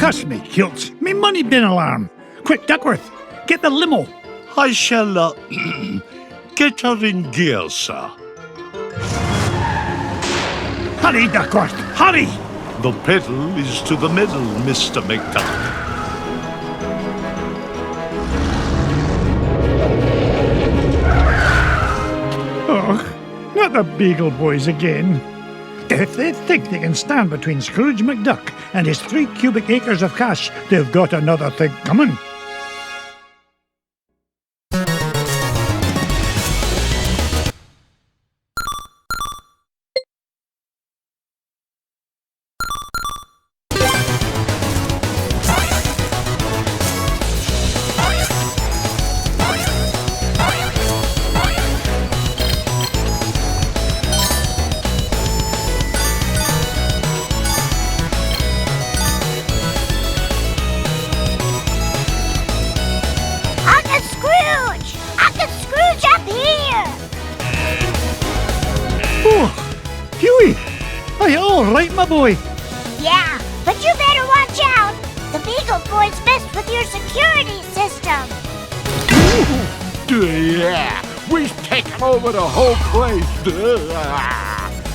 Cuss me, kilts. Me money bin alarm. Quick, Duckworth, get the limo. I shall, get her in gear, sir. Hurry, Duckworth, hurry! The pedal is to the metal, Mr. McDuck. Oh, not the Beagle boys again. If they think they can stand between Scrooge McDuck and his 3 cubic acres of cash, they've got another thing coming. Huey! Are you all right, my boy? Yeah, but you better watch out. The Beagle boys messed with your security system. Yeah, we've taken over the whole place.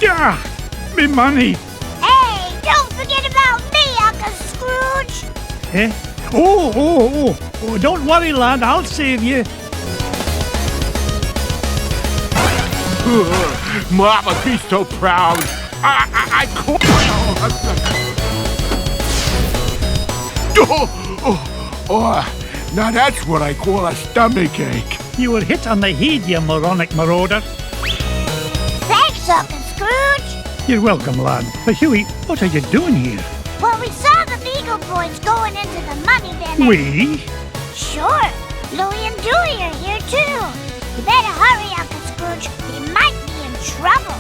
Yeah, me money. Hey, don't forget about me, Uncle Scrooge. Eh? Oh, don't worry, lad, I'll save you. Mama, be so proud. I now that's what I call a stomach ache. You were hit on the head, you moronic marauder. Thanks, Uncle Scrooge. You're welcome, lad. But Huey, what are you doing here? Well, we saw the Beagle boys going into the money bin. We? Sure. Louie and Dewey are here, too. You better hurry, Uncle Scrooge. They might be in trouble.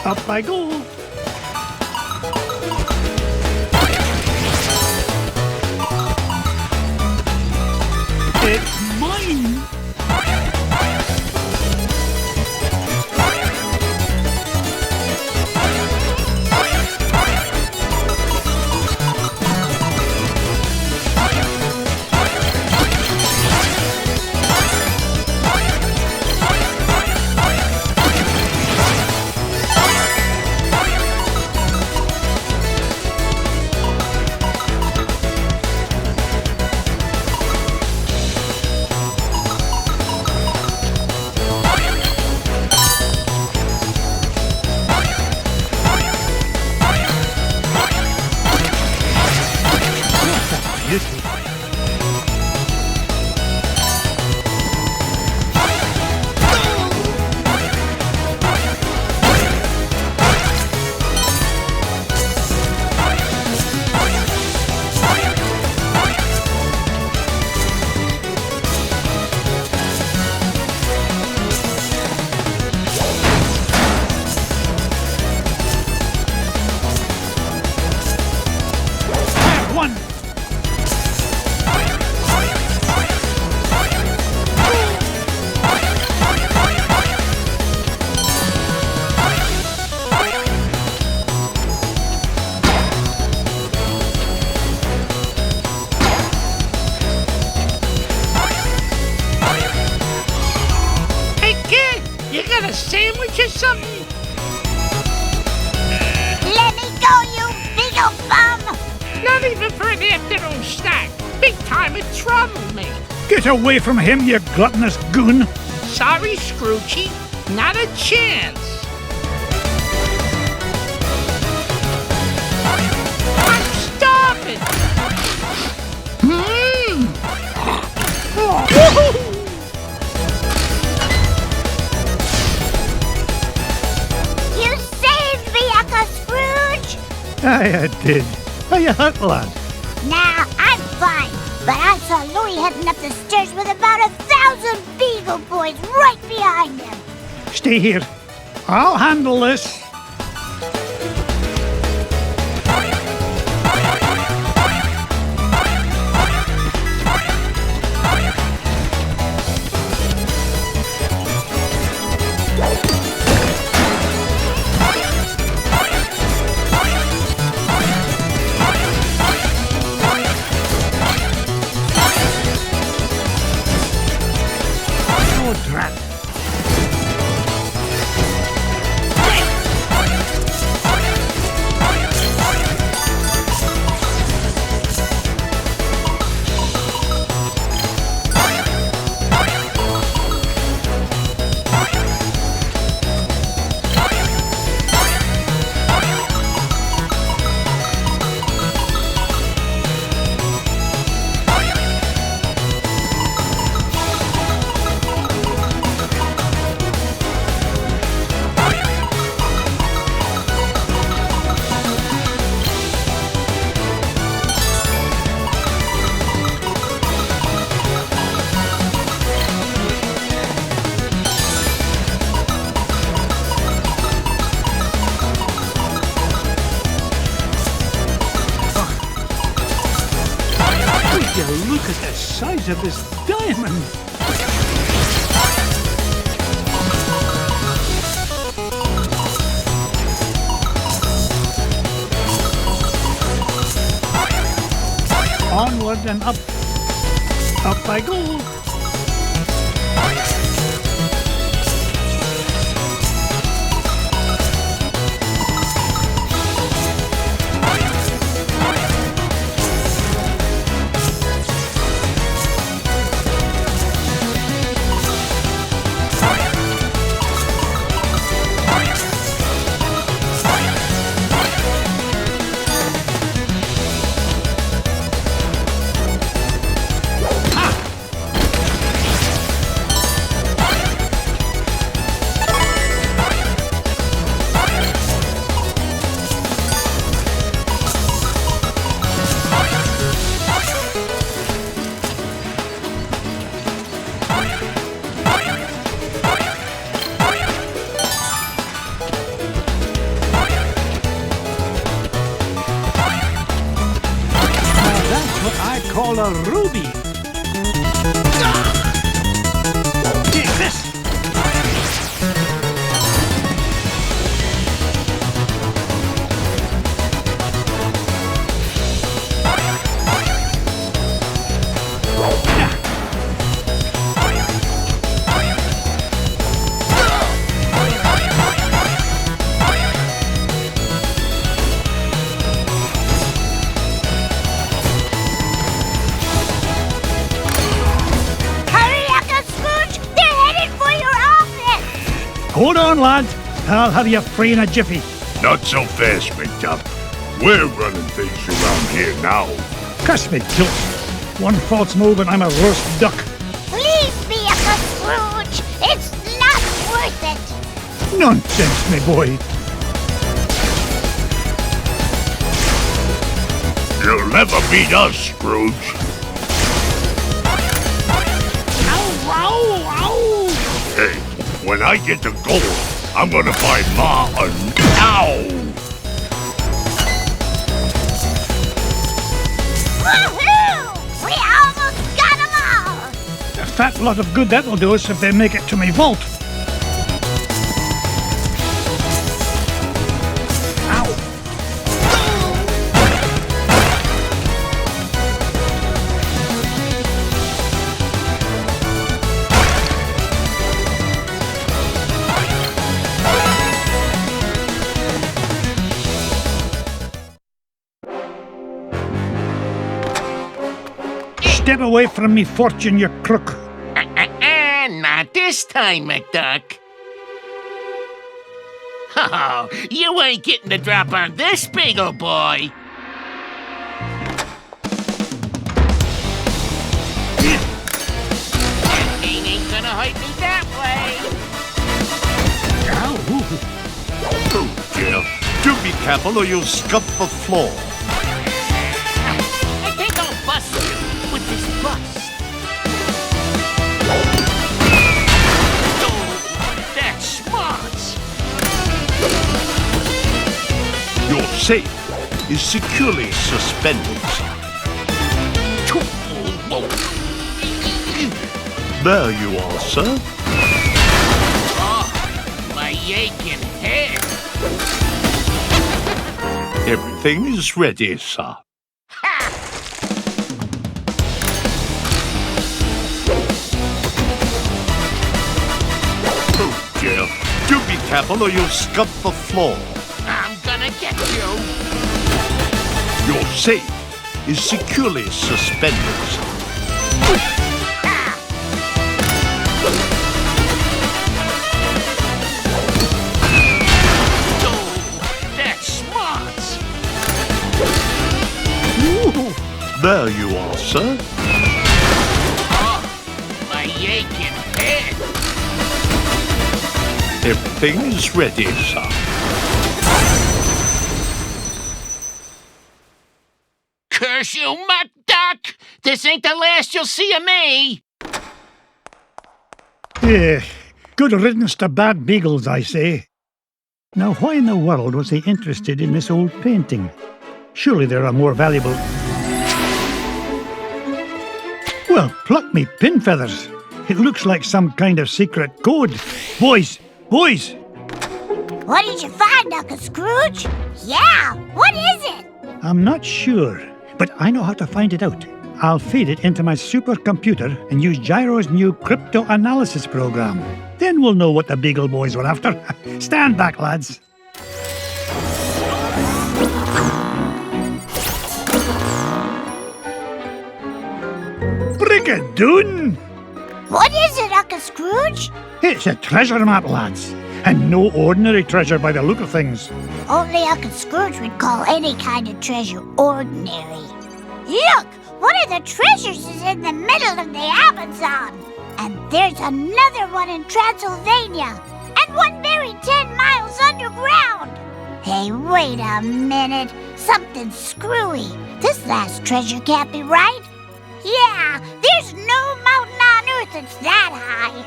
Up I go. It's mine. A sandwich or something? Let me go, you Beagle bum! Not even for an afternoon snack. Big time in trouble, mate. Get away from him, you gluttonous goon. Sorry, Scroogey. Not a chance. I'm starving. I did. Are you hurt, lad? Nah, I'm fine. But I saw Louie heading up the stairs with about 1,000 Beagle boys right behind him. Stay here. I'll handle this. Look at the size of this diamond! Onward and up. Up I go. Call a ruby. Take this. Hold on, lads. I'll have you free in a jiffy. Not so fast, McDuck. We're running things around here now. Cuss me, dope. One false move and I'm a roast duck. Please be Uncle Scrooge. It's not worth it. Nonsense, me boy. You'll never beat us, Scrooge. Ow, ow, ow! Hey, when I get to gold, I'm gonna buy Ma a... Ow! Woohoo! We almost got them all! A fat lot of good that'll do us if they make it to me vault. Step away from me, fortune, you crook. Not this time, McDuck. Oh, you ain't getting the drop on this Beagle boy. He ain't gonna hurt me that way. Oh, dear. Do be careful or you'll scuff the floor. I think I'll bust you with this Your safe is securely suspended, sir. There you are, sir. Oh, my aching head. Everything is ready, sir. Oh, dear. Do be careful or you'll scud the floor. I'm gonna get you. Your safe is securely suspended, sir. There you are, sir. Oh, my aching head. Everything is ready, sir. Curse you, McDuck! This ain't the last you'll see of me! Good riddance to bad beagles, I say. Now, why in the world was he interested in this old painting? Surely there are more valuable... Well, pluck me pin feathers. It looks like some kind of secret code. Boys! Boys! What did you find, Uncle Scrooge? Yeah, what is it? I'm not sure, but I know how to find it out. I'll feed it into my supercomputer and use Gyro's new crypto-analysis program. Then we'll know what the Beagle boys were after. Stand back, lads. Brigadoon! What is it, Uncle Scrooge? It's a treasure map, lads. And no ordinary treasure by the look of things. Only Uncle Scrooge would call any kind of treasure ordinary. Look! One of the treasures is in the middle of the Amazon. And there's another one in Transylvania. And one buried 10 miles underground. Hey, wait a minute. Something's screwy. This last treasure can't be right. Yeah, there's no mountain on Earth that's that high.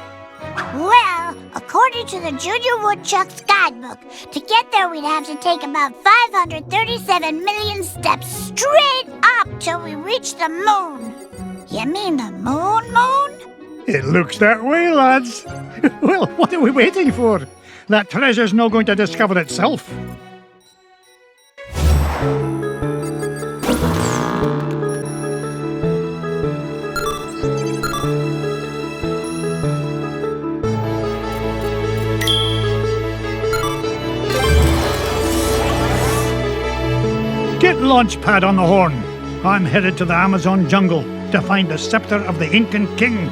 Well, according to the Junior Woodchuck's guidebook, to get there we'd have to take about 537 million steps straight up till we reach the moon. You mean the moon? It looks that way, lads. Well, what are we waiting for? That treasure's not going to discover itself. Get Launchpad on the horn. I'm headed to the Amazon jungle to find the scepter of the Incan king.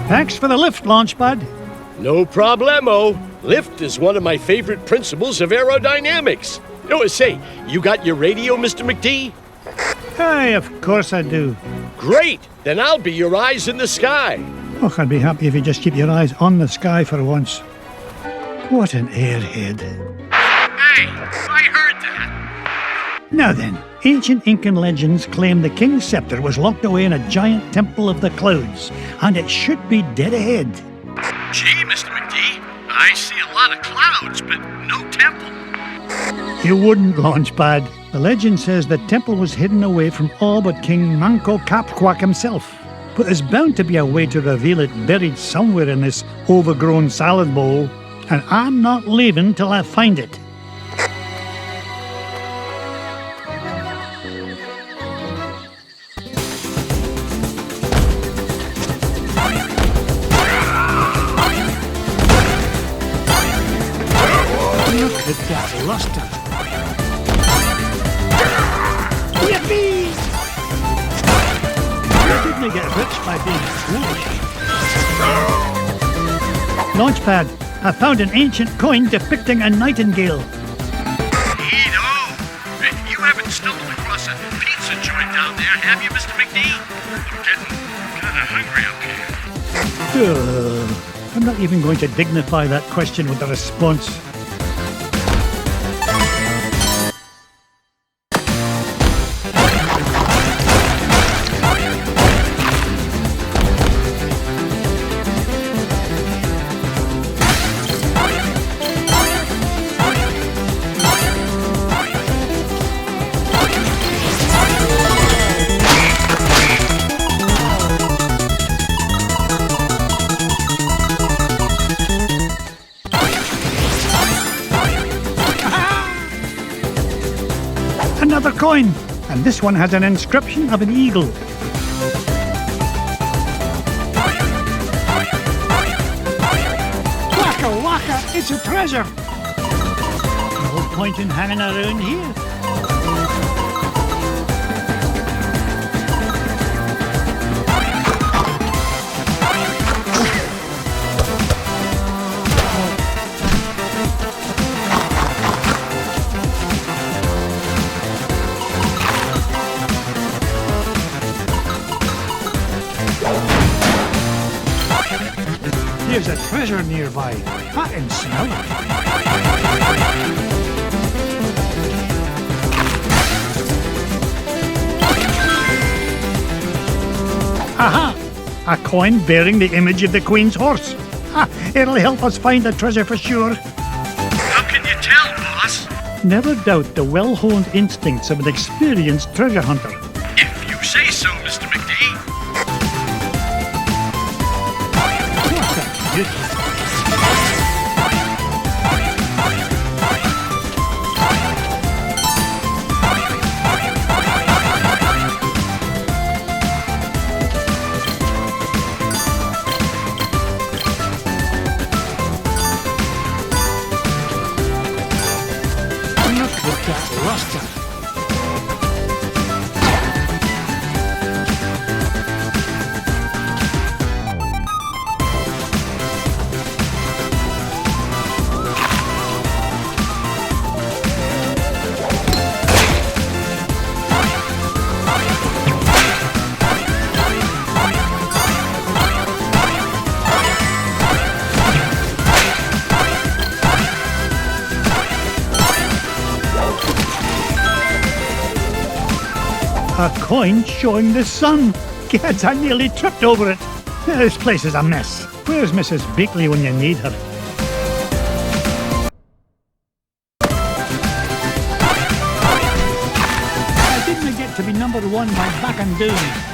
Thanks for the lift, Launchpad. No problemo. Lift is one of my favorite principles of aerodynamics. Oh, say, you got your radio, Mr. McD? Aye, of course I do. Great! Then I'll be your eyes in the sky. Oh, I'd be happy if you just keep your eyes on the sky for once. What an airhead. Hey, I heard that. Now then, ancient Incan legends claim the king's scepter was locked away in a giant temple of the clouds, and it should be dead ahead. Gee, Mr. McD, I see a lot of clouds, but no temple. You wouldn't, Launchpad. The legend says the temple was hidden away from all but King Manco Capquack himself. But there's bound to be a way to reveal it buried somewhere in this overgrown salad bowl, and I'm not leaving till I find it. Look at that luster. Yippee! You didn't get rich by being foolish. Launchpad, I found an ancient coin depicting a nightingale. Neato! You haven't stumbled across a pizza joint down there, have you, Mr. McD? I'm getting kind of hungry up here. I'm not even going to dignify that question with a response. Another coin, and this one has an inscription of an eagle. Waka waka, it's a treasure. No point in hanging around here. There's a treasure nearby. I can smell it. Aha! A coin bearing the image of the Queen's horse. Ha! It'll help us find the treasure for sure. How can you tell, boss? Never doubt the well-honed instincts of an experienced treasure hunter. If you say so, Mr. McD. A coin showing the sun. Gads, I nearly tripped over it. This place is a mess. Where's Mrs. Beagle when you need her? I didn't get to be number one by backing down.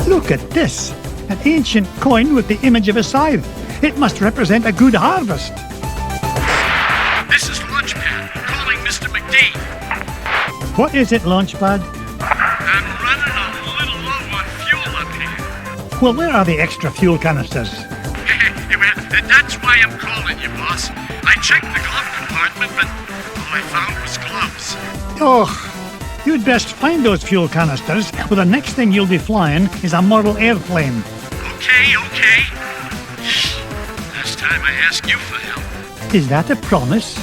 Look at this! An ancient coin with the image of a scythe. It must represent a good harvest. This is Launchpad, calling Mr. McD. What is it, Launchpad? I'm running a little low on fuel up here. Well, where are the extra fuel canisters? Well, that's why I'm calling you, boss. I checked the glove compartment, but all I found was gloves. Oh, you'd best find those fuel canisters, or the next thing you'll be flying is a model airplane. Okay. Last time I asked you for help. Is that a promise?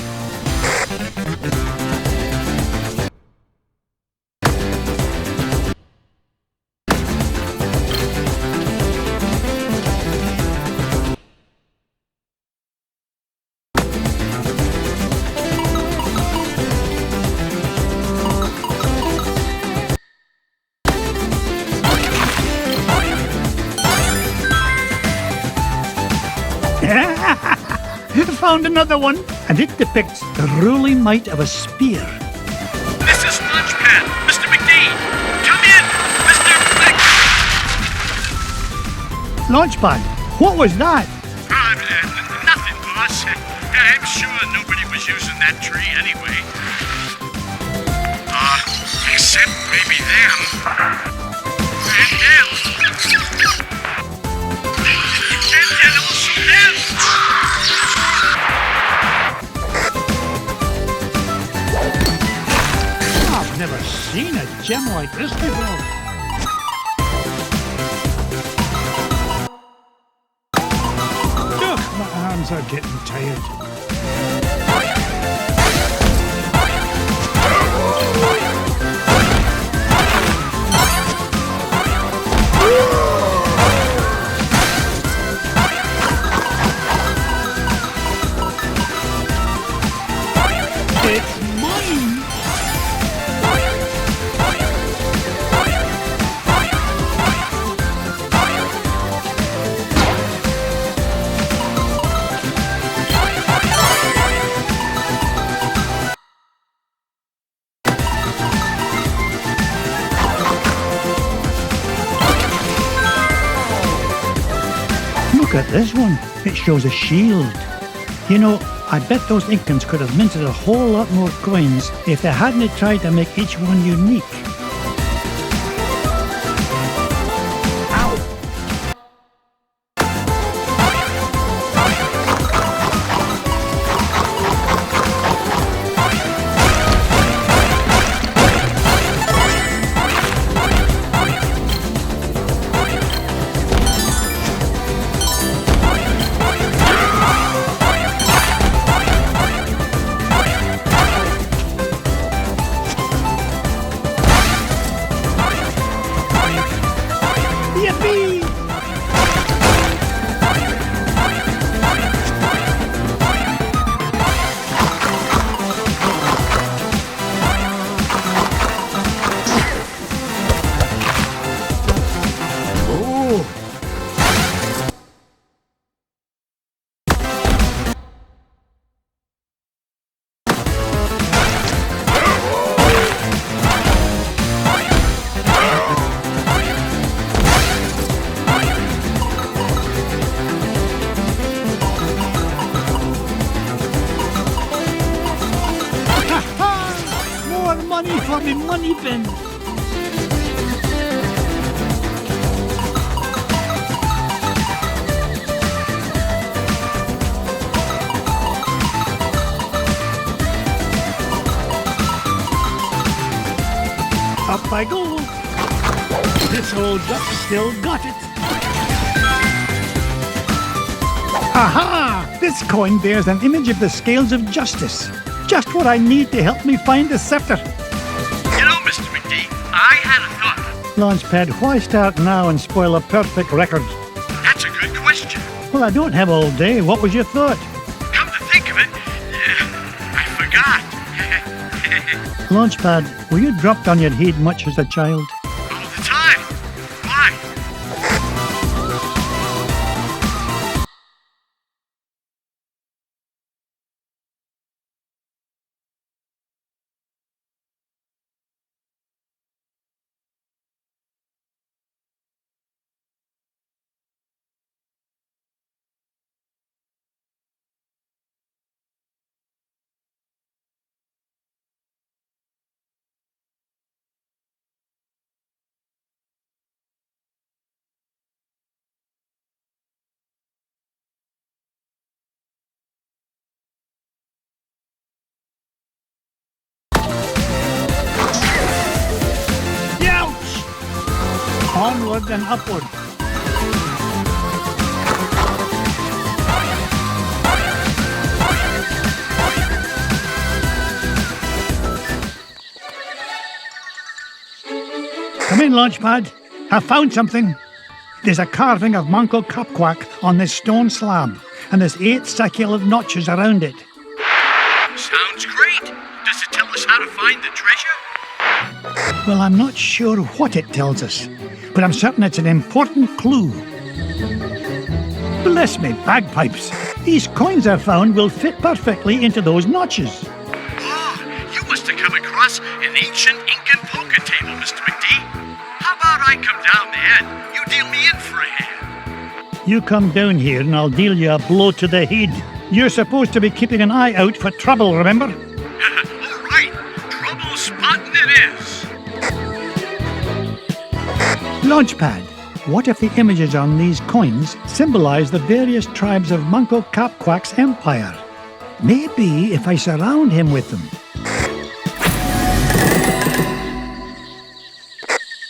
Found another one, and it depicts the ruling might of a spear. This is Launchpad, Mr. McD. Come in, Mr. Launchpad, what was that? Nothing, boss. I'm sure nobody was using that tree anyway. Except maybe them. And also them. I've never seen a gem like this before. Ugh, my arms are getting tired. It's mine! this one. It shows a shield. You know, I bet those Incans could have minted a whole lot more coins if they hadn't tried to make each one unique. For me money bin. Up I go. This old duck still got it. Aha! This coin bears an image of the scales of justice. Just what I need to help me find the scepter. You know, Mr. McD, I had a thought. Launchpad, why start now and spoil a perfect record? That's a good question. Well, I don't have all day. What was your thought? Come to think of it, I forgot. Launchpad, were you dropped on your head much as a child? All the time. Why? Onward and upward. Come in, Launchpad. I've found something. There's a carving of Manco Capquack on this stone slab, and there's 8 succulent notches around it. Sounds great. Does it tell us how to find the treasure? Well, I'm not sure what it tells us, but I'm certain it's an important clue. Bless me, bagpipes. These coins I've found will fit perfectly into those notches. Oh, you must have come across an ancient Incan poker table, Mr. McD. How about I come down there and you deal me in for a hand? You come down here and I'll deal you a blow to the head. You're supposed to be keeping an eye out for trouble, remember? All right. Trouble spotting it is. Launchpad, what if the images on these coins symbolize the various tribes of Manco Capquack's empire? Maybe if I surround him with them.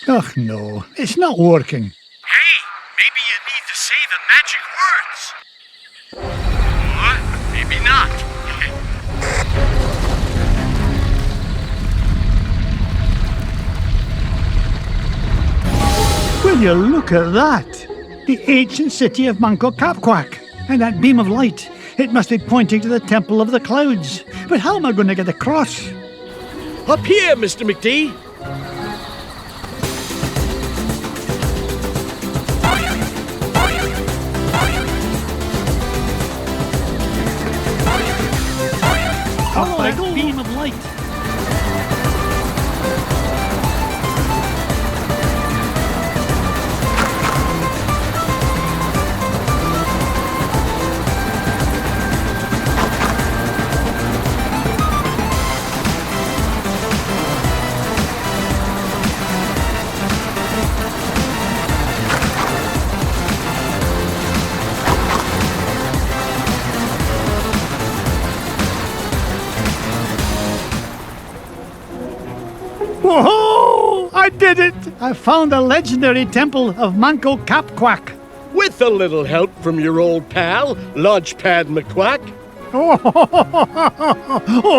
Oh no, it's not working. Hey, maybe you need to say the magic words. Or maybe not. Will you look at that? The ancient city of Manco Capquack. And that beam of light. It must be pointing to the Temple of the Clouds. But how am I going to get across? Up here, Mr. McD. Follow that beam of light. Whoa! I did it! I found the legendary temple of Manco Capquack. With a little help from your old pal, Launchpad McQuack. Oh,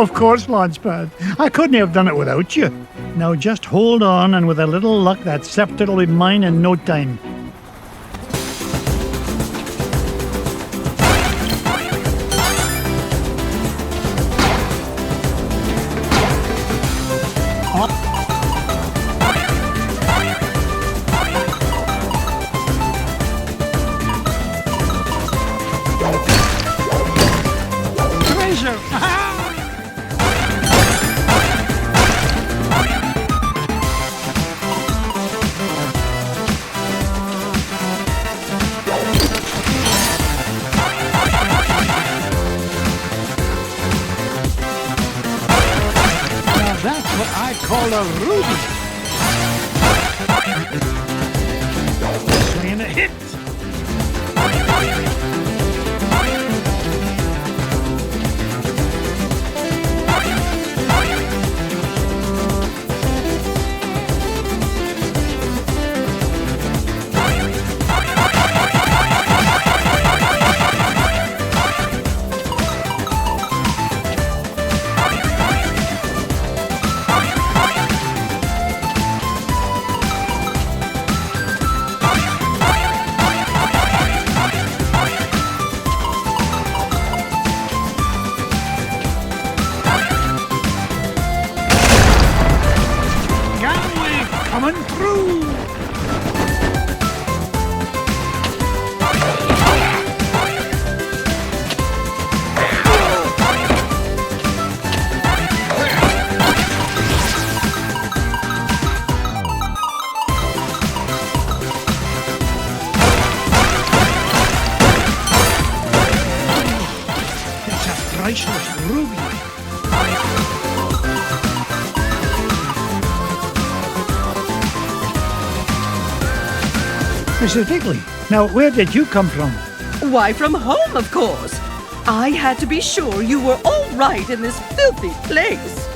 of course, Launchpad. I couldn't have done it without you. Now just hold on, and with a little luck, that scepter will be mine in no time. Treasure! Now that's what I call a ruby. Swing a hit. Coming through! It's a priceless ruby. Mrs. Beagle, now where did you come from? Why, from home, of course. I had to be sure you were all right in this filthy place.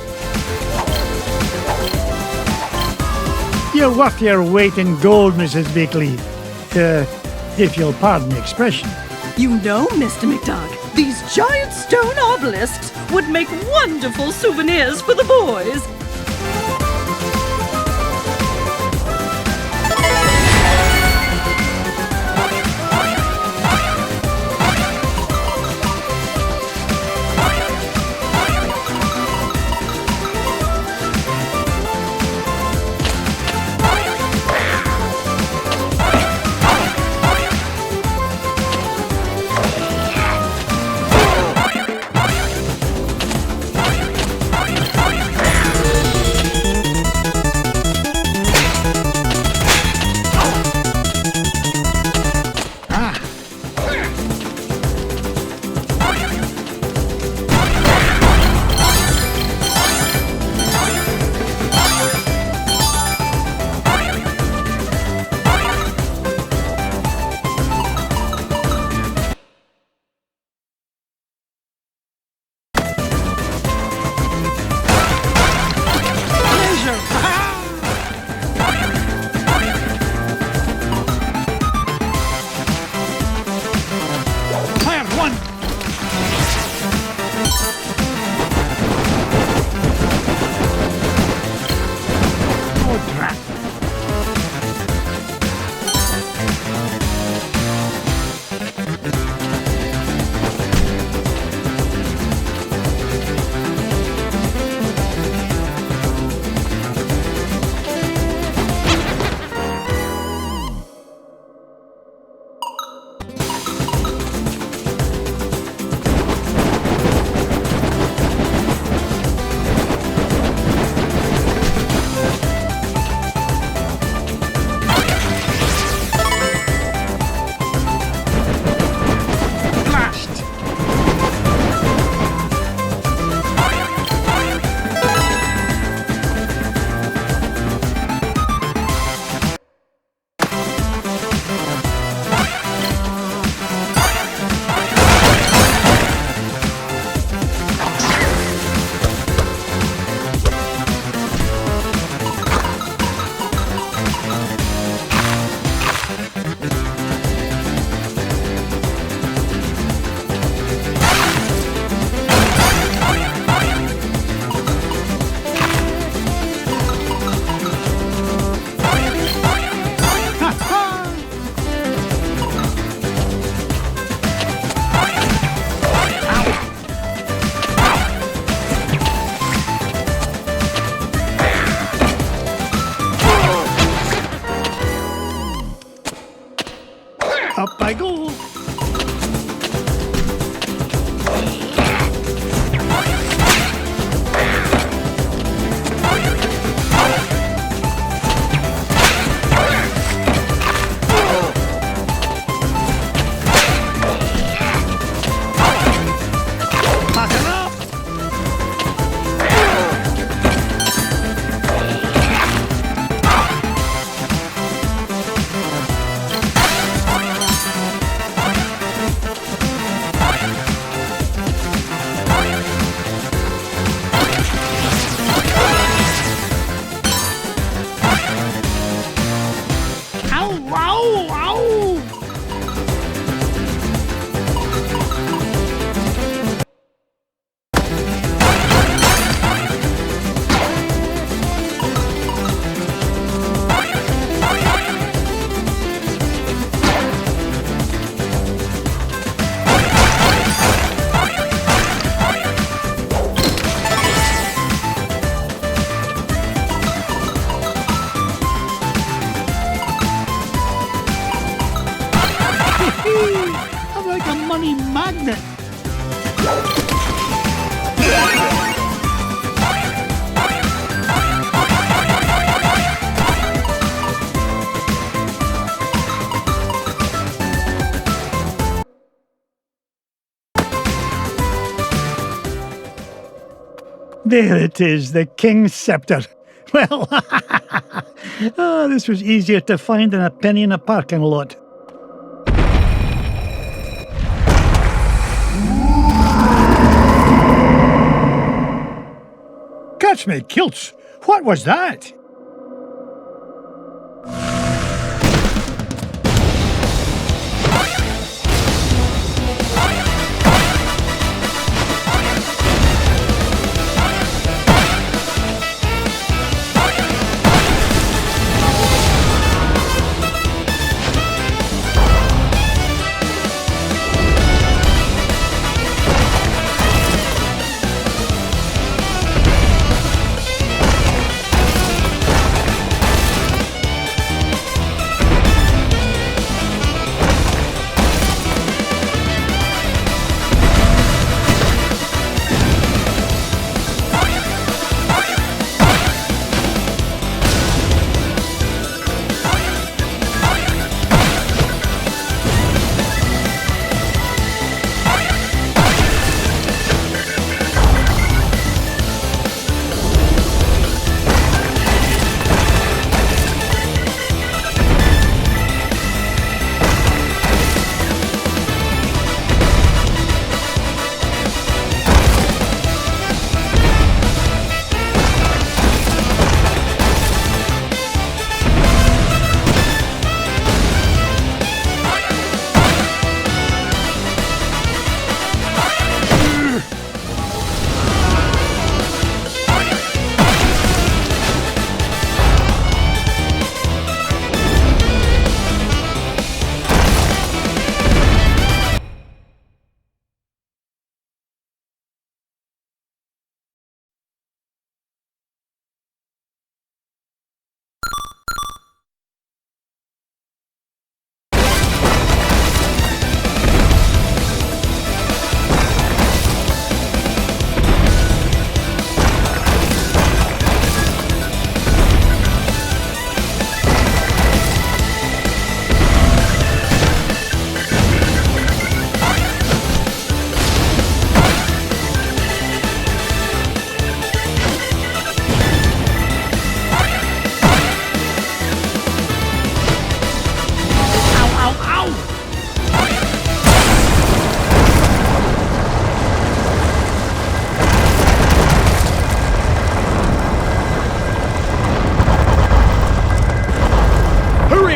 You're worth your weight in gold, Mrs. Beagle. If you'll pardon the expression. You know, Mr. McDuck, these giant stone obelisks would make wonderful souvenirs for the boys. money magnet. There it is, the King's Scepter. Well, this was easier to find than a penny in a parking lot. Catch me kilts! What was that?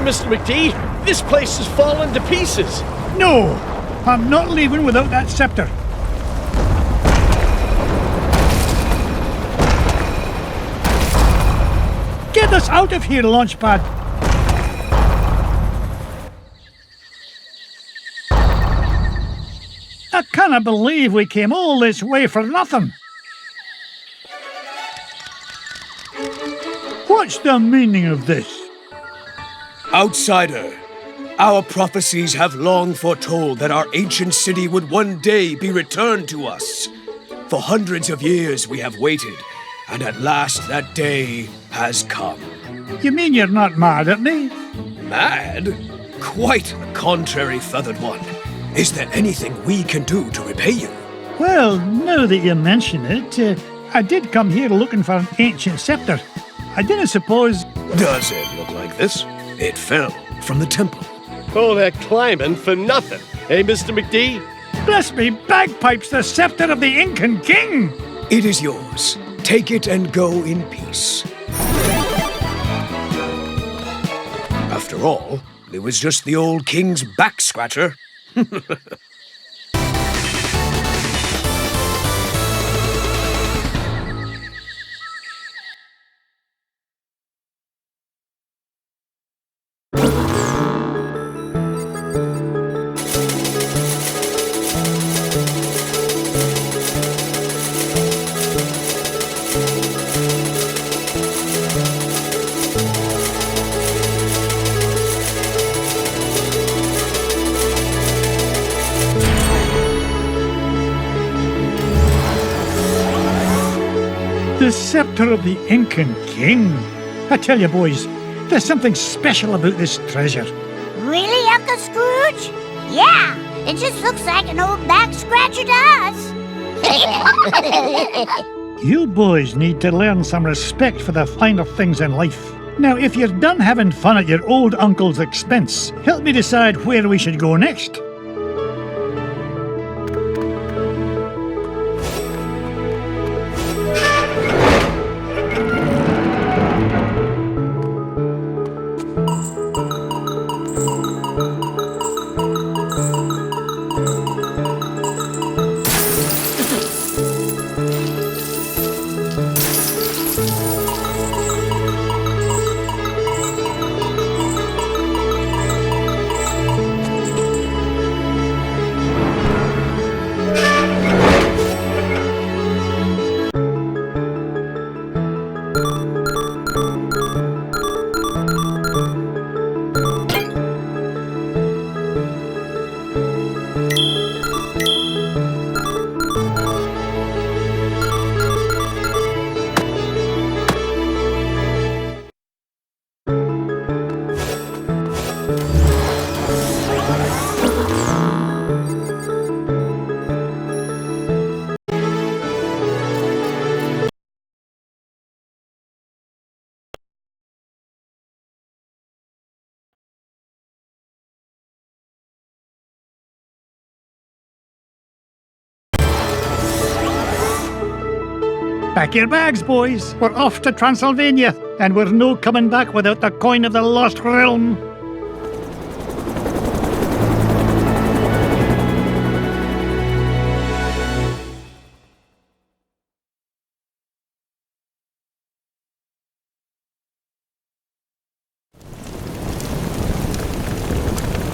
Mr. McD. This place has fallen to pieces. No! I'm not leaving without that scepter. Get us out of here, Launchpad! I can't believe we came all this way for nothing. What's the meaning of this? Outsider, our prophecies have long foretold that our ancient city would one day be returned to us. For hundreds of years we have waited, and at last that day has come. You mean you're not mad at me? Mad? Quite the contrary, Feathered One. Is there anything we can do to repay you? Well, now that you mention it, I did come here looking for an ancient scepter. I didn't suppose... Does it look like this? It fell from the temple. All that climbing for nothing, eh, Mr. McD? Bless me bagpipes, the scepter of the Incan king! It is yours. Take it and go in peace. After all, it was just the old king's back scratcher. The scepter of the Incan king. I tell you, boys, there's something special about this treasure. Really, Uncle Scrooge? Yeah, it just looks like an old back scratcher to us. You boys need to learn some respect for the finer things in life. Now, if you're done having fun at your old uncle's expense, help me decide where we should go next. Pack your bags, boys. We're off to Transylvania, and we're no coming back without the coin of the lost realm.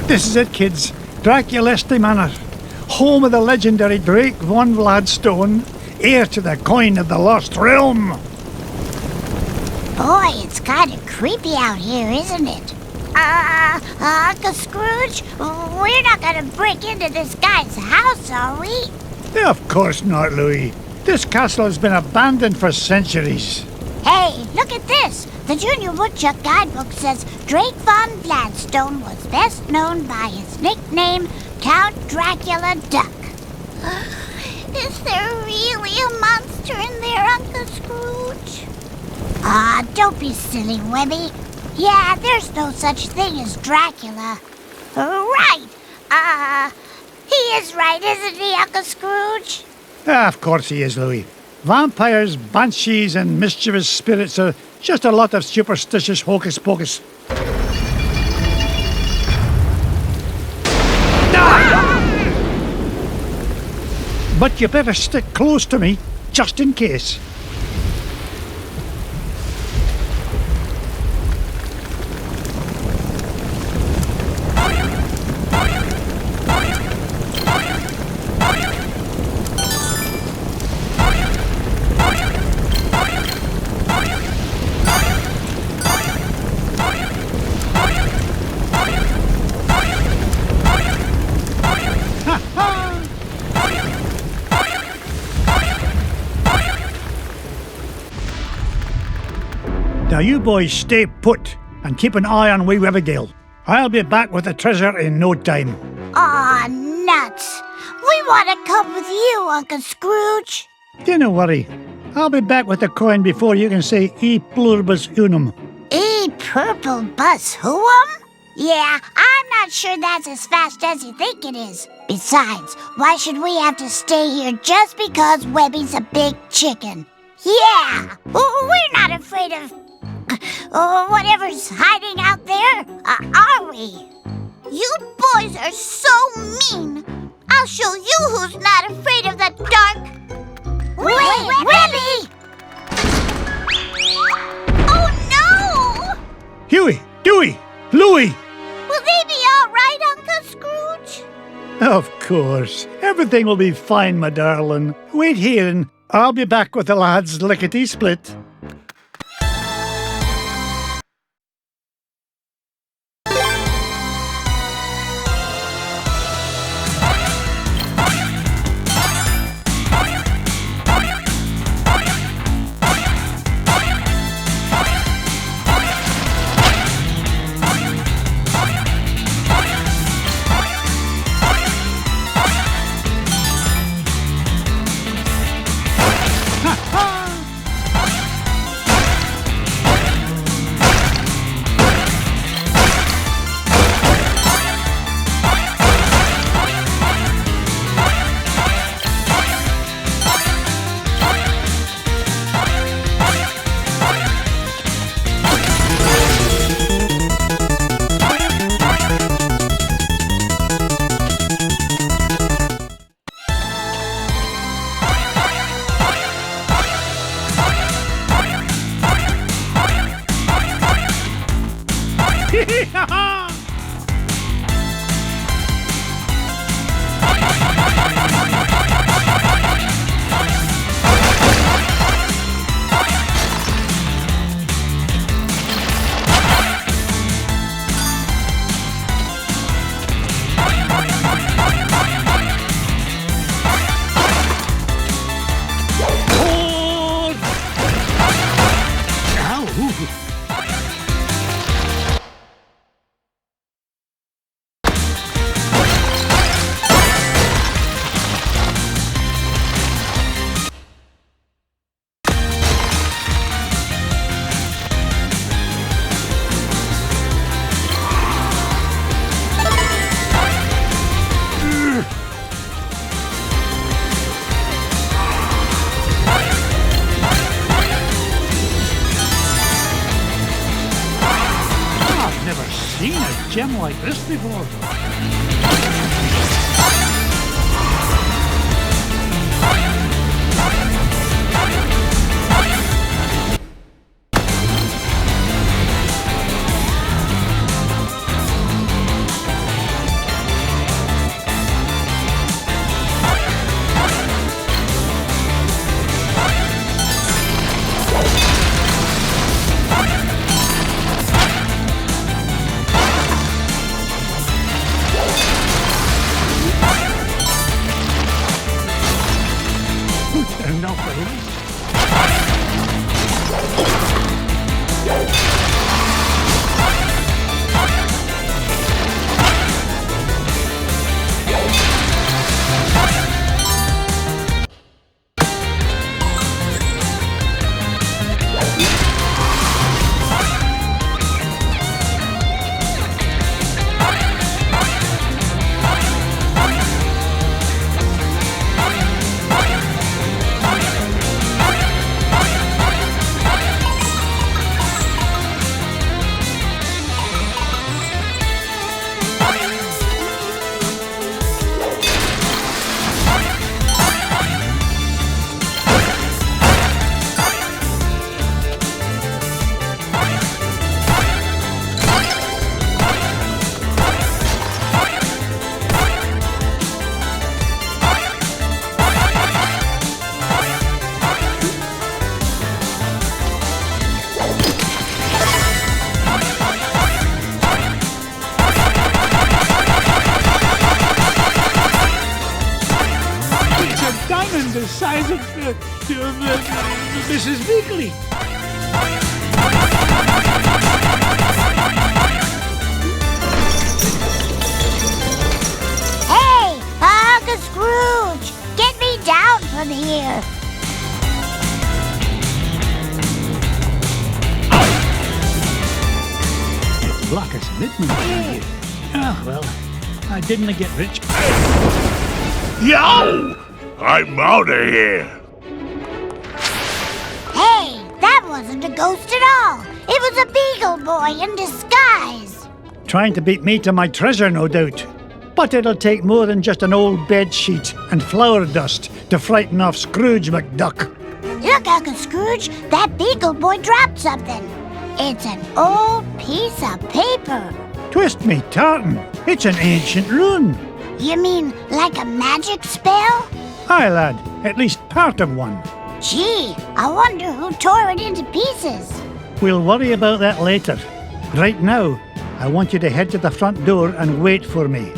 This is it, kids. Draculesti Manor, home of the legendary Drake von Vladstone, heir to the coin of the lost realm. Boy, it's kind of creepy out here, isn't it? Uncle Scrooge, we're not gonna break into this guy's house, are we? Of course not, Louis. This castle has been abandoned for centuries. Hey, look at this. The Junior Woodchuck guidebook says Drake von Gladstone was best known by his nickname, Count Dracula Duck. Is there really a monster in there, Uncle Scrooge? Don't be silly, Webby. Yeah, there's no such thing as Dracula. Right. He is right, isn't he, Uncle Scrooge? Of course he is, Louis. Vampires, banshees, and mischievous spirits are just a lot of superstitious hocus pocus. But you better stick close to me, just in case. Now you boys stay put and keep an eye on wee Webbigale. I'll be back with the treasure in no time. Aw, nuts. We want to come with you, Uncle Scrooge. Don't worry. I'll be back with the coin before you can say e pluribus unum. E purple bus who'um? Yeah, I'm not sure that's as fast as you think it is. Besides, why should we have to stay here just because Webby's a big chicken? Yeah, we're not afraid of whatever's hiding out there, are we? You boys are so mean. I'll show you who's not afraid of the dark. Wait, Webby! Oh no! Huey, Dewey, Louie! Will they be all right, Uncle Scrooge? Of course. Everything will be fine, my darling. Wait here and I'll be back with the lads lickety-split. gem like this before. Enough for him. Diamond the size of Mrs. Beagle. Hey, Uncle Scrooge! Get me down from here! It's black as midnight. Ah, well, I didn't get rich. Yow! I'm out of here. Hey, that wasn't a ghost at all. It was a Beagle boy in disguise. Trying to beat me to my treasure, no doubt. But it'll take more than just an old bed sheet and flour dust to frighten off Scrooge McDuck. Look, Uncle Scrooge, that Beagle boy dropped something. It's an old piece of paper. Twist me tartan. It's an ancient rune. You mean like a magic spell? Aye, lad. At least part of one. Gee, I wonder who tore it into pieces. We'll worry about that later. Right now, I want you to head to the front door and wait for me.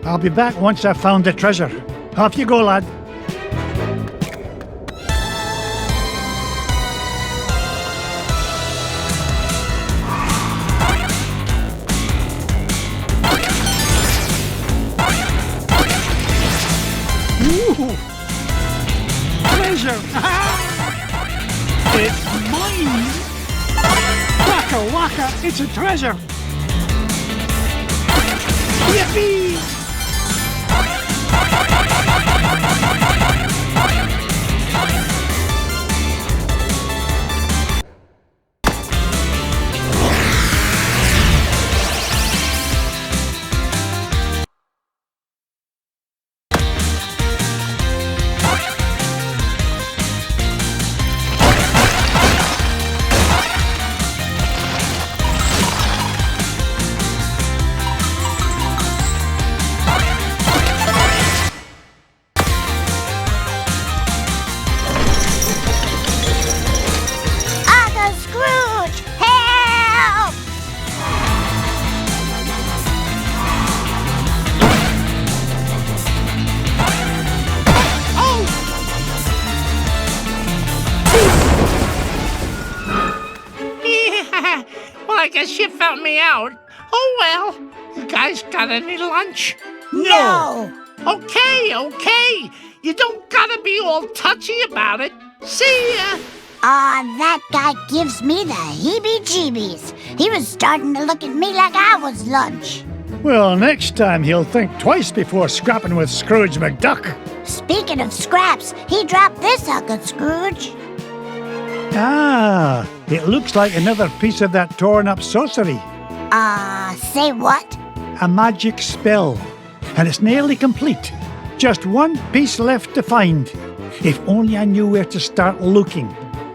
I'll be back once I've found the treasure. Off you go, lad. Ooh. Treasure! It's mine! Waka waka, it's a treasure! Yippee! I guess you found me out. Oh well. You guys got any lunch? No! Okay. You don't gotta be all touchy about it. See ya! That guy gives me the heebie-jeebies. He was starting to look at me like I was lunch. Well, next time he'll think twice before scrapping with Scrooge McDuck. Speaking of scraps, he dropped this, Uncle Scrooge. Ah, it looks like another piece of that torn-up sorcery. Say what? a magic spell, and it's nearly complete. Just one piece left to find. If only I knew where to start looking.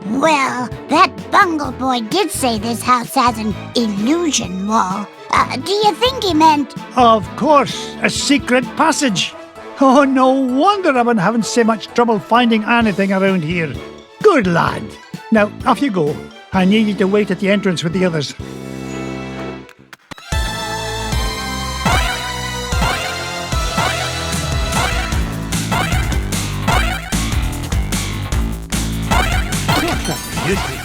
Well, that bungle boy did say this house has an illusion wall. Do you think he meant... Of course, a secret passage. Oh, no wonder I've been having so much trouble finding anything around here. Good lad. Now, off you go. I need you to wait at the entrance with the others. What a beauty.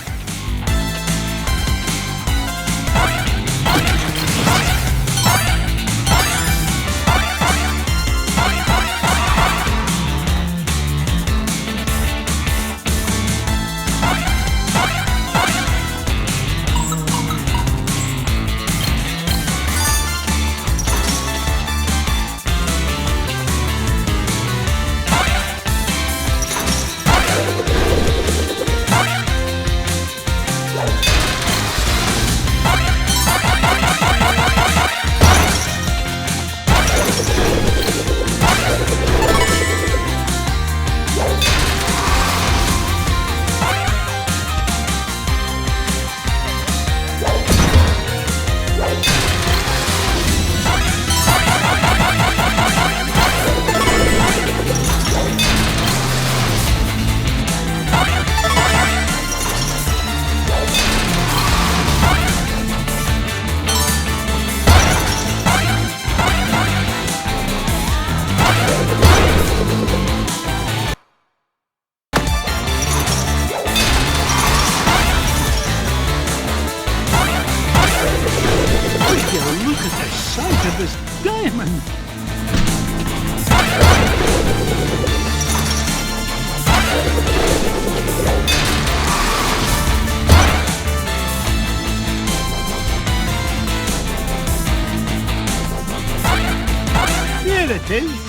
It is.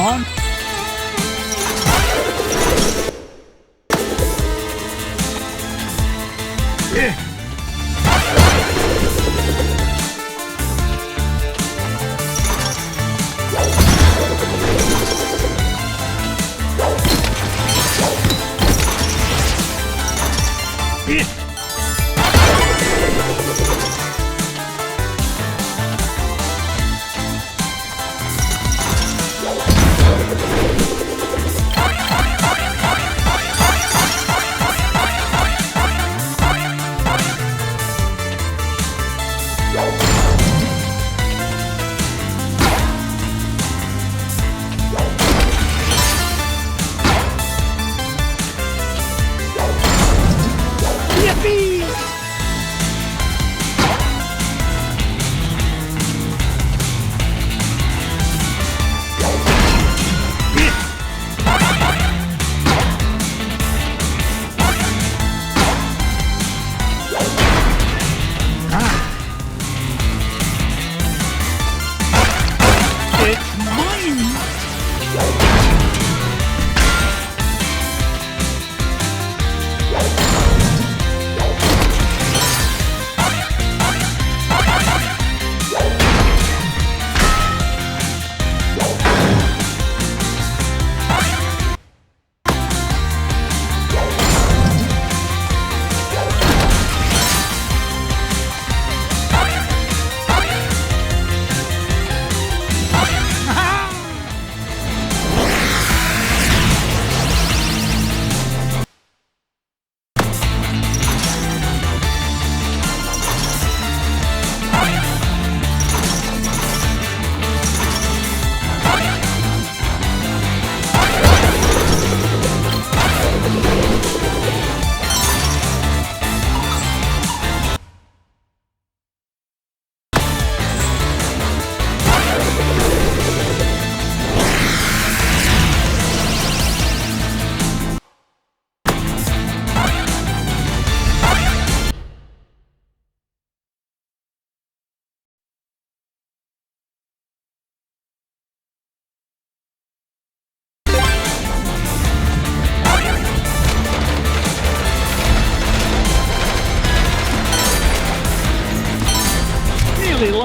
On. Yeah.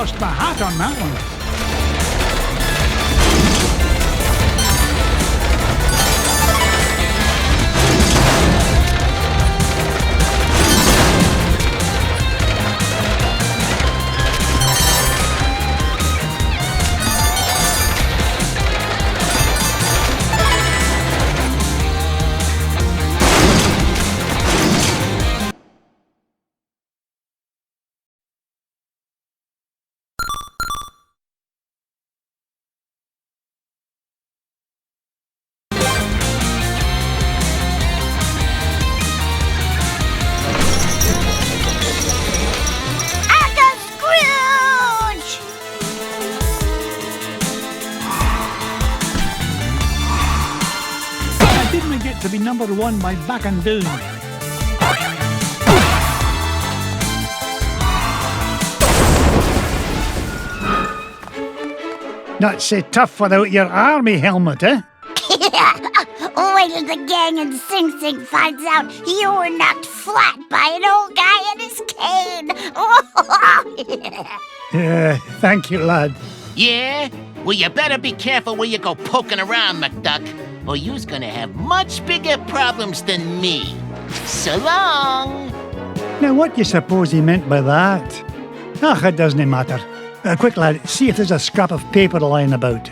lost my hat on that one. To be number one by back and down. Not so tough without your army helmet, eh? Wait till the gang in Sing Sing finds out you were knocked flat by an old guy in his cane. Thank you, lad. Yeah? Well, you better be careful where you go poking around, McDuck, or you's gonna have much bigger problems than me. So long! Now, what do you suppose he meant by that? Ach, it doesn't matter. Quick, lad, see if there's a scrap of paper lying about.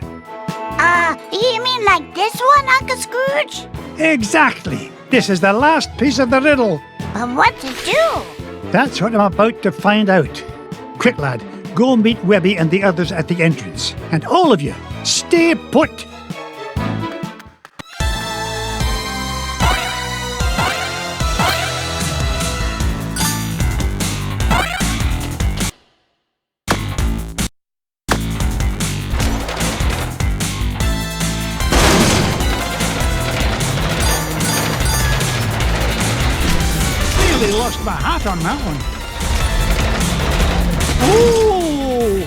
You mean like this one, Uncle Scrooge? Exactly. This is the last piece of the riddle. But what to do? That's what I'm about to find out. Quick, lad, go meet Webby and the others at the entrance. And all of you, stay put. Lost my hat on that one. Oh!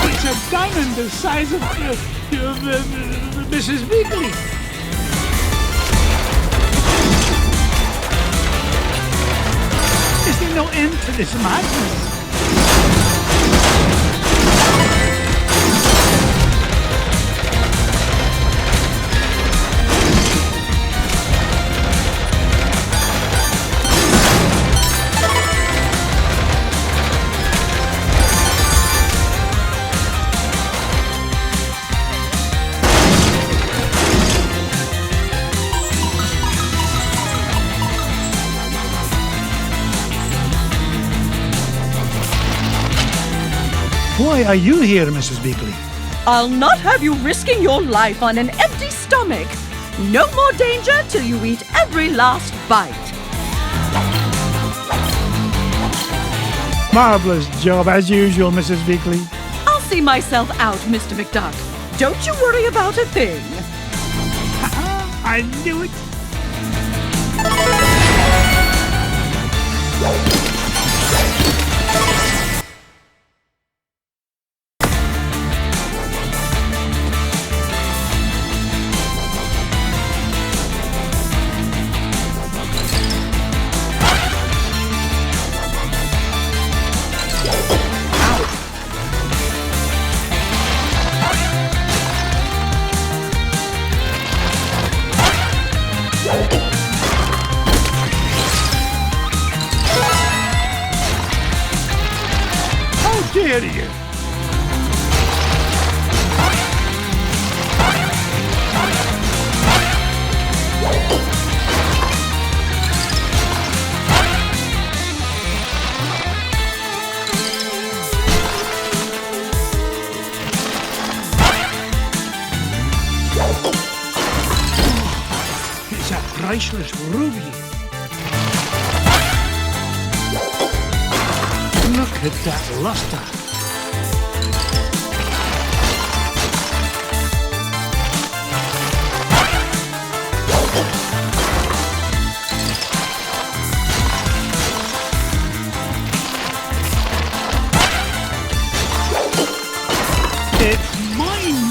It's a diamond the size of Mrs. Beagle. Is there no end to this madness? Why are you here, Mrs. Beagle? I'll not have you risking your life on an empty stomach. No more danger till you eat every last bite. Marvellous job, as usual, Mrs. Beagle. I'll see myself out, Mr. McDuck. Don't you worry about a thing. I knew it. Dare you? It's a priceless ruby. Look at that luster. It's mine.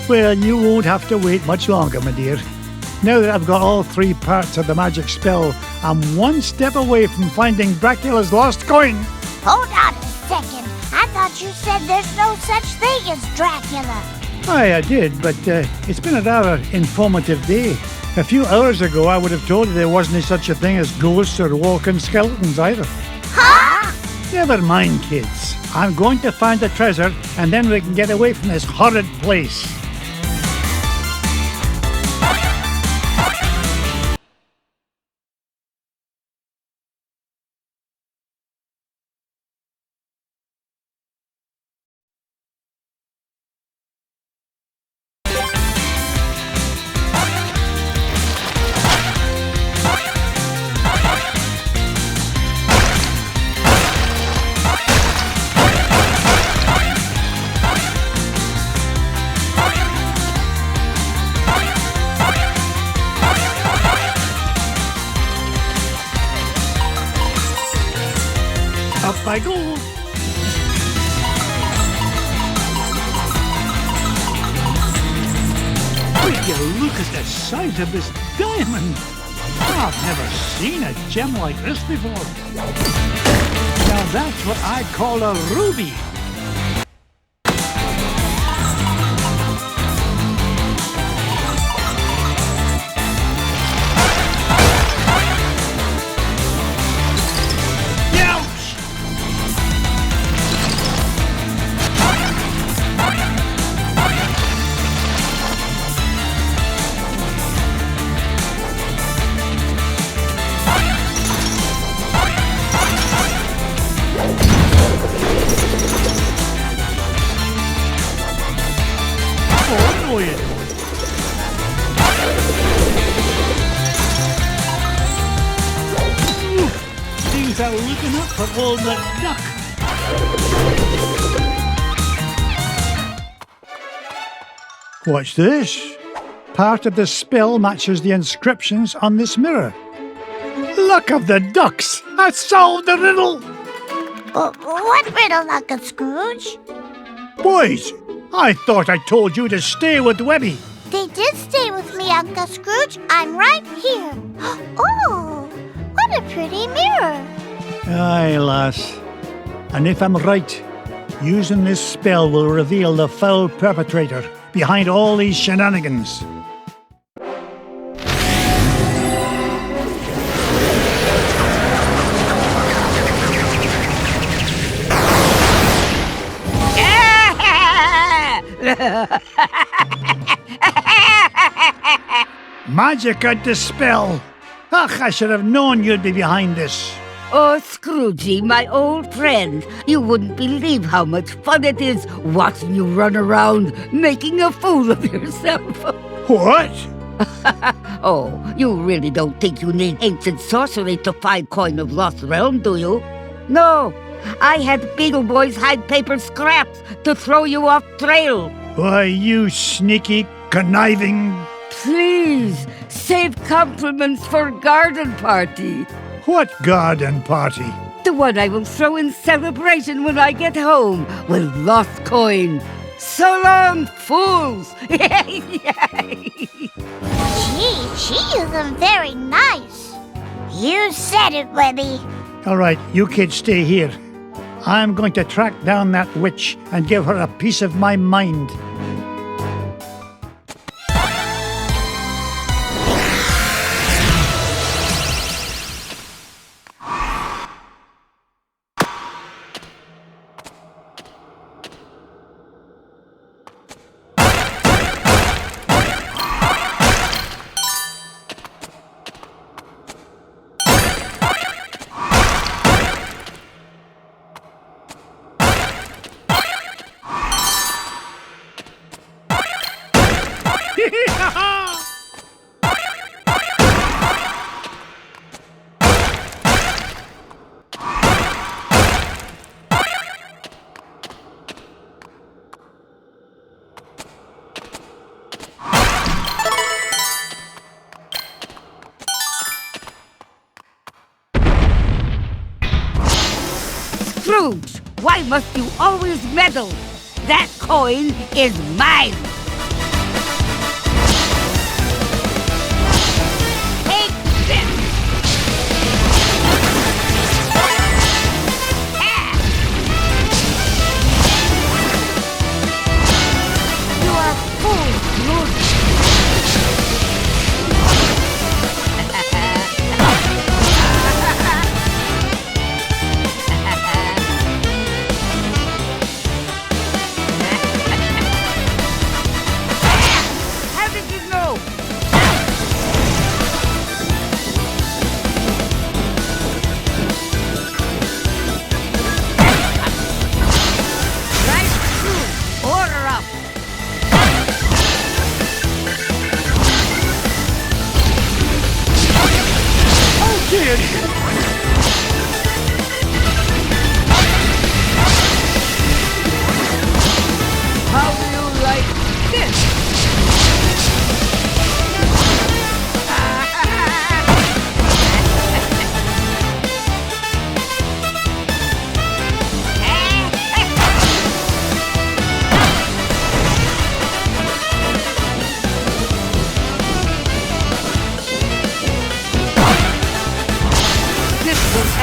Well, you won't have to wait much longer, my dear. Now that I've got all 3 parts of the magic spell, I'm one step away from finding Dracula's lost coin. Hold on a second. I thought you said there's no such thing as Dracula. Aye, I did, but it's been a rather informative day. A few hours ago, I would have told you there wasn't such a thing as ghosts or walking skeletons either. Huh? Never mind, kids. I'm going to find the treasure, and then we can get away from this horrid place. Up I go. Will you look at the size of this diamond? I've never seen a gem like this before. Now that's what I call a ruby. Things are looking up for old McDuck. What's this? Part of the spell matches the inscriptions on this mirror. Luck of the ducks! I solved the riddle! What riddle, Uncle Scrooge? Boys, I thought I told you to stay with Webby. They did stay with me, Uncle Scrooge. I'm right here. Oh, what a pretty mirror. Aye, lass. And if I'm right, using this spell will reveal the foul perpetrator behind all these shenanigans. Magic and dispel. Ach, I should have known you'd be behind this. Oh, Scroogey, my old friend, you wouldn't believe how much fun it is watching you run around making a fool of yourself. What? Oh, you really don't think you need ancient sorcery to find coin of lost realm, do you? No, I had Beagle boys hide paper scraps to throw you off trail. Why, you sneaky, conniving... Please, save compliments for garden party. What garden party? The one I will throw in celebration when I get home with lost coin. So long, fools! Gee, she isn't very nice. You said it, Webby. All right, you kids stay here. I'm going to track down that witch and give her a piece of my mind. Scrooge, why must you always meddle? That coin is mine.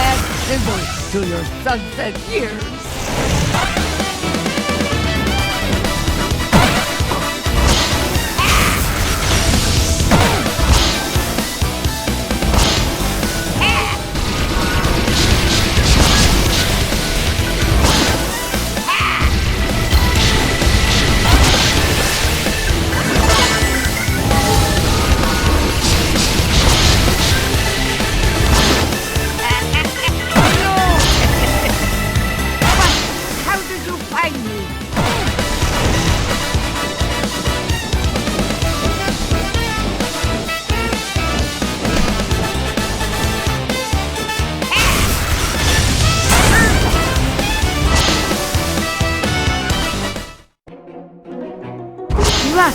add symbols to your sunset years.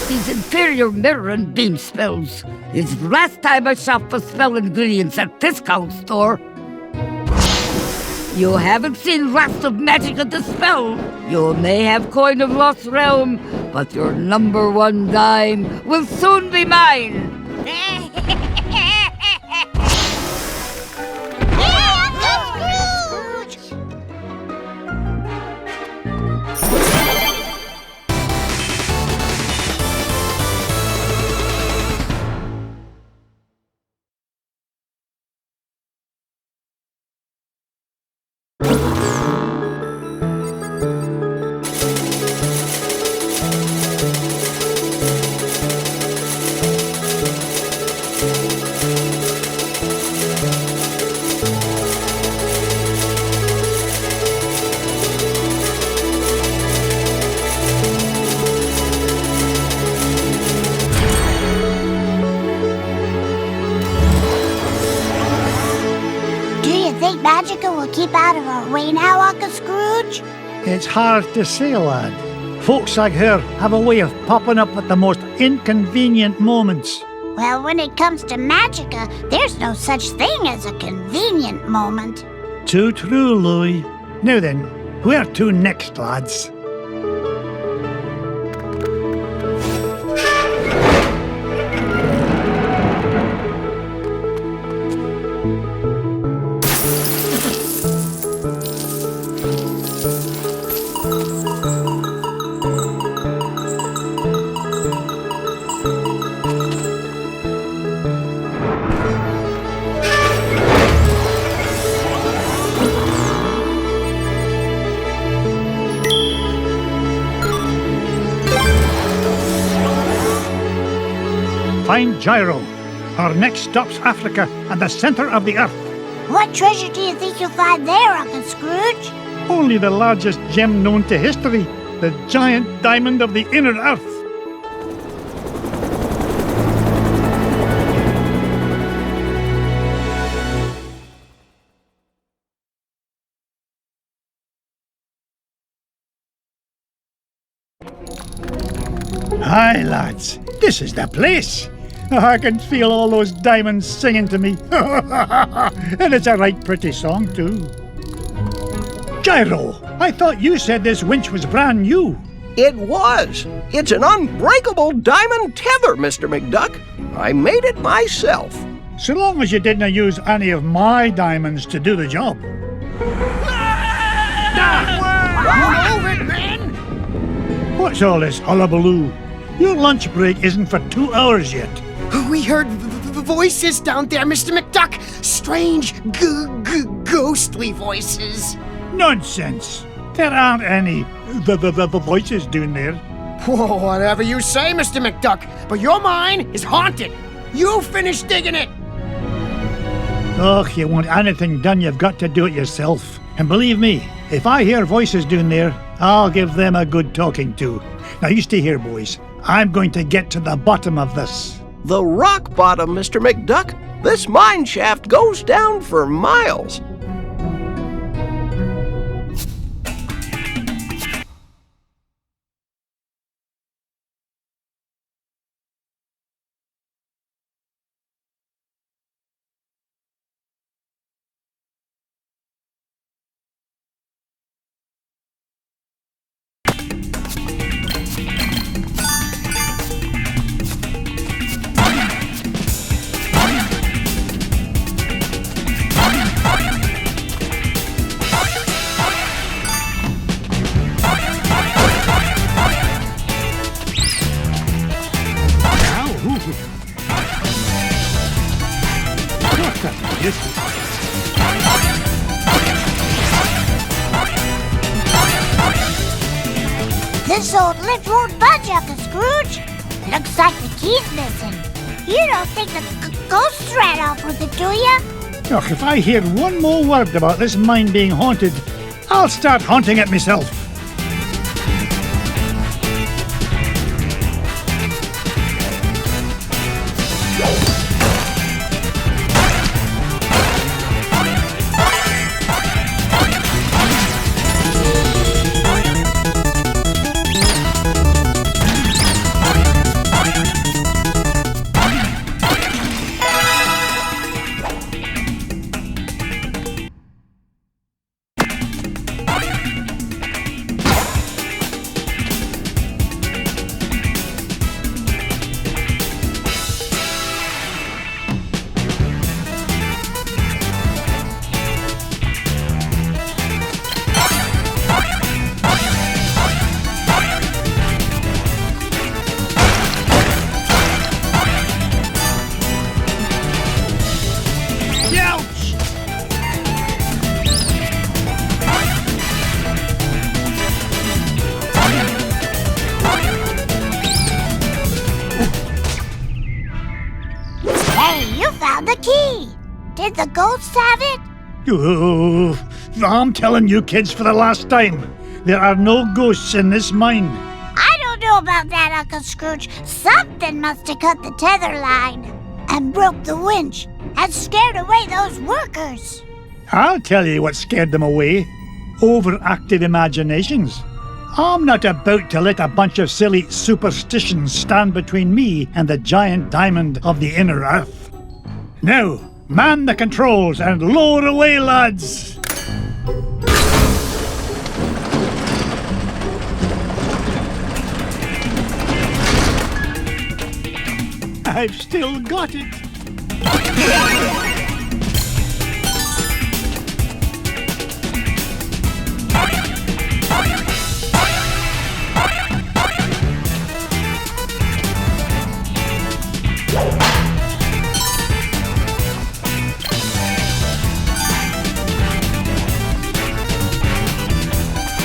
These inferior mirror and beam spells. It's the last time I shop for spell ingredients at discount store. You haven't seen Wrath of Magic at the spell. You may have Coin of Lost Realm, but your number one dime will soon be mine. Keep out of our way now, Uncle Scrooge? It's hard to say, lad. Folks like her have a way of popping up at the most inconvenient moments. Well, when it comes to Magica, there's no such thing as a convenient moment. Too true, Louis. Now then, where to next, lads? Find Gyro. Our next stop's Africa and the center of the earth. What treasure do you think you'll find there, Uncle Scrooge? Only the largest gem known to history, the giant diamond of the inner earth. Aye, lads, this is the place. I can feel all those diamonds singing to me. And it's a right pretty song, too. Gyro, I thought you said this winch was brand new. It was. It's an unbreakable diamond tether, Mr. McDuck. I made it myself. So long as you didn't use any of my diamonds to do the job. Move it, man! What's all this hullabaloo? Your lunch break isn't for 2 hours yet. We heard voices down there, Mr. McDuck. Strange, ghostly voices. Nonsense. There aren't any the voices down there. Whoa, whatever you say, Mr. McDuck, but your mine is haunted. You finish digging it. Oh, you want anything done, you've got to do it yourself. And believe me, if I hear voices down there, I'll give them a good talking to. Now you stay here, boys. I'm going to get to the bottom of this. The rock bottom, Mr. McDuck. This mine shaft goes down for miles. This old lift won't budge, Uncle Scrooge. Looks like the key's missing. You don't think the ghost ran off with it, do you? Ugh, if I hear one more word about this mine being haunted, I'll start haunting it myself. Did the ghosts have it? Oh, I'm telling you kids for the last time, there are no ghosts in this mine. I don't know about that, Uncle Scrooge. Something must have cut the tether line and broke the winch and scared away those workers. I'll tell you what scared them away. Overactive imaginations. I'm not about to let a bunch of silly superstitions stand between me and the giant diamond of the inner earth. Now, man the controls and lower away, lads! I've still got it.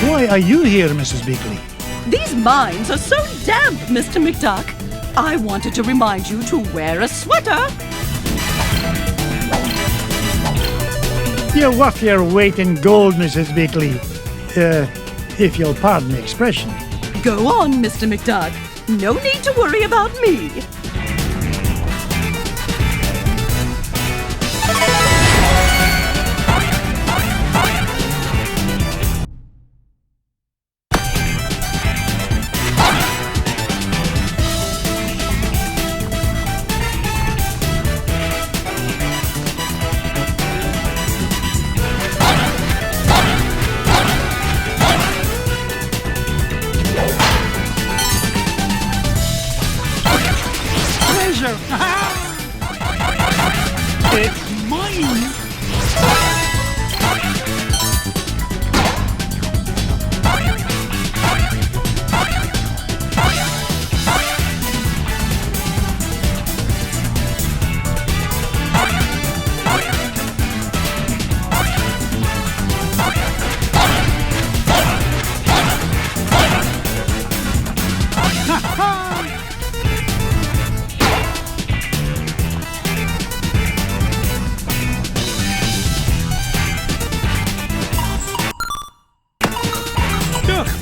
Why are you here, Mrs. Beagle? These mines are so damp, Mr. McDuck. I wanted to remind you to wear a sweater. You're worth your weight in gold, Mrs. Beagle. If you'll pardon the expression. Go on, Mr. McDuck. No need to worry about me. It's mine!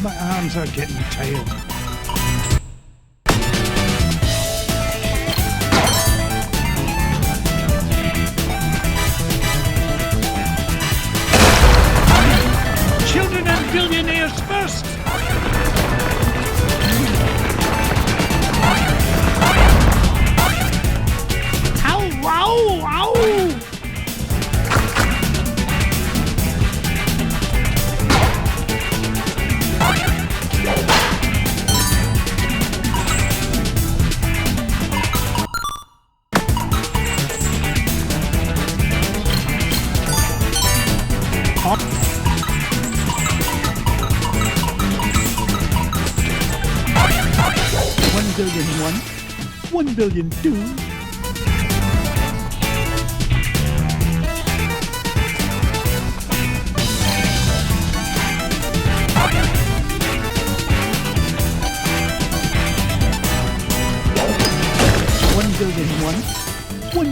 My arms are getting tired. Children and billionaires first! Ow, ow, ow! $1 billion $2.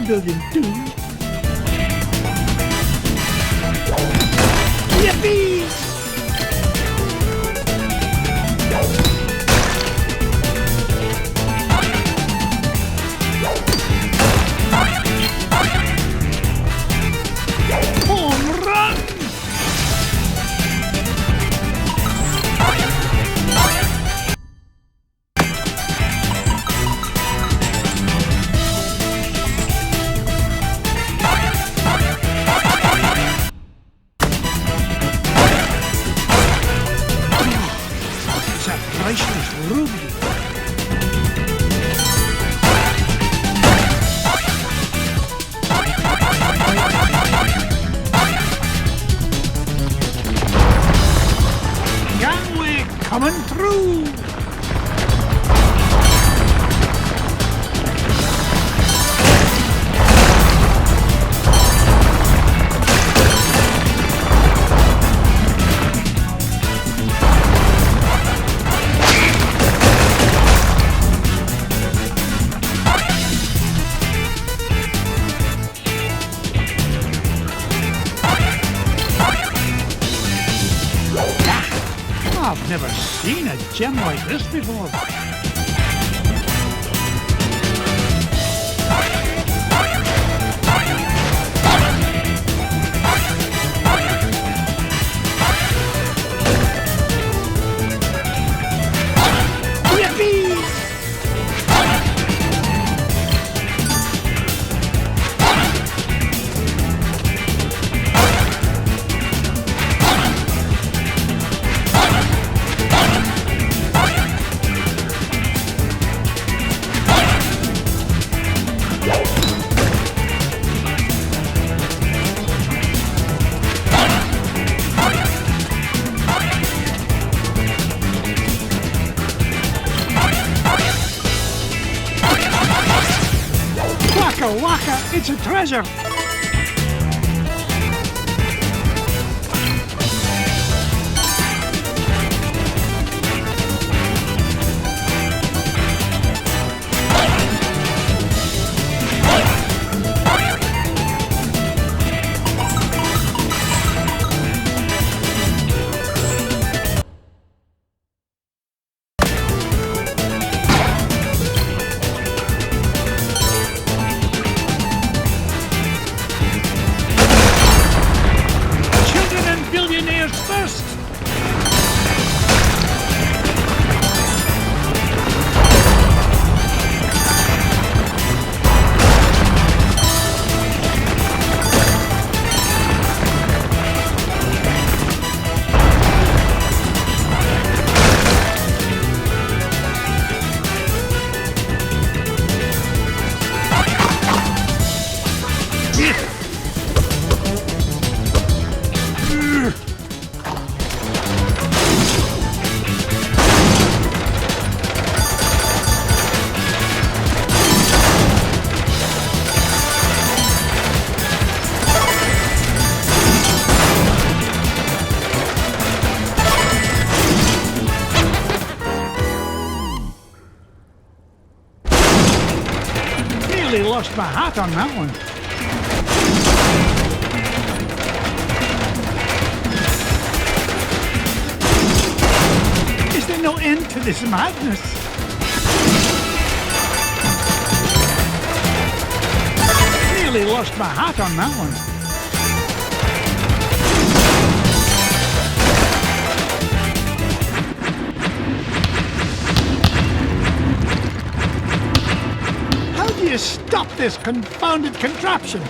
billion too. Yippee! Home run! It's a priceless ruby. Gangway coming through. I've never seen a gem like this before. Yippee! Waka waka, it's a treasure. Children and billionaires first. Nearly lost my hat on that one. Is there no end to this madness? Nearly lost my hat on that one. How do you stop this confounded contraption?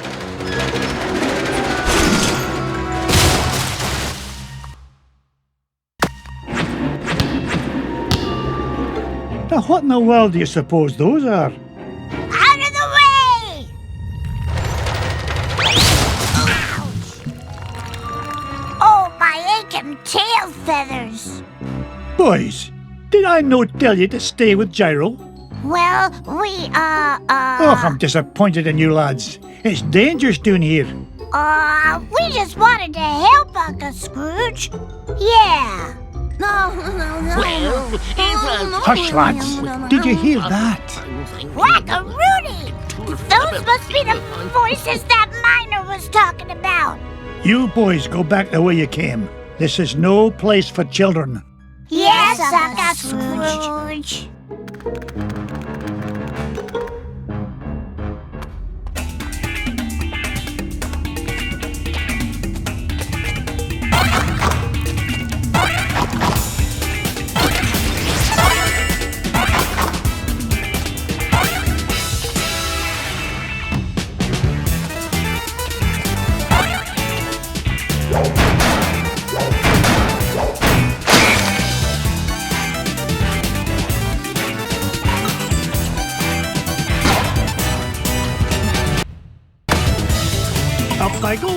Now, what in the world do you suppose those are? Out of the way! Oh, my aching tail feathers. Boys, did I not tell you to stay with Gyro? Well, Oh, I'm disappointed in you lads. It's dangerous down here. We just wanted to help Uncle Scrooge. Yeah. Well, Hush, lads. Did you hear that? Whack-a-Rooney! Those must be the voices that Miner was talking about. You boys go back the way you came. This is no place for children. Yes, Uncle Scrooge. Up I go.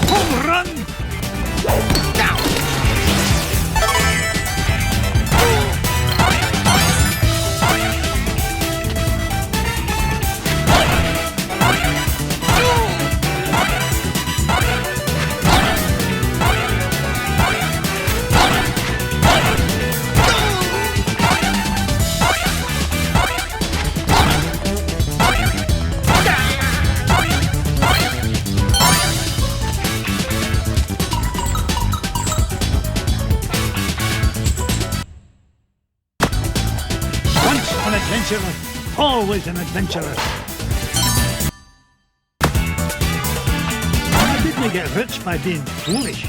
Home run. Once an adventurer, always an adventurer. I didn't get rich by being foolish.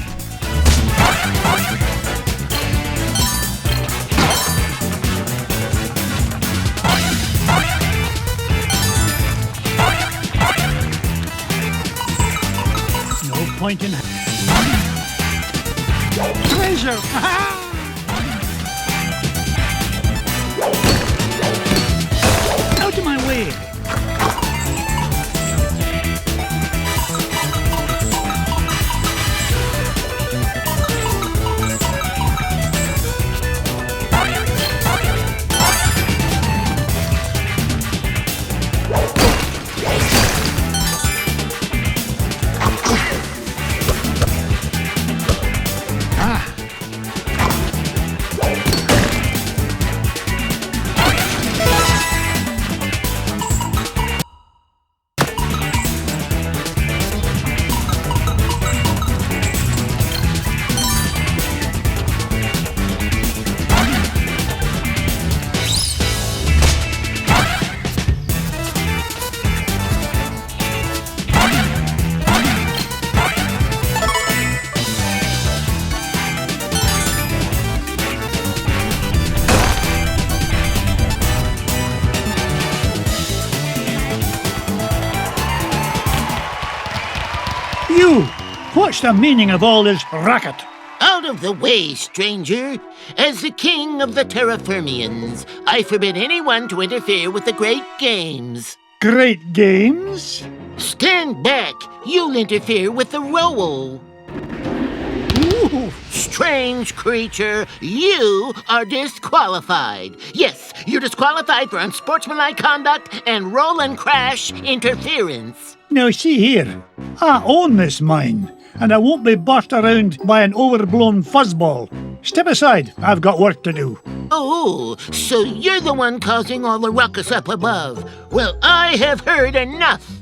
No point in... Treasure! Out of my way! You! What's the meaning of all this racket? Out of the way, stranger. As the king of the Terraformians, I forbid anyone to interfere with the great games. Great games? Stand back. You'll interfere with the role. Ooh. Strange creature, you are disqualified. Yes, you're disqualified for unsportsmanlike conduct and roll and crash interference. Now see here, I own this mine, and I won't be bossed around by an overblown fuzzball. Step aside, I've got work to do. Oh, so you're the one causing all the ruckus up above. Well, I have heard enough.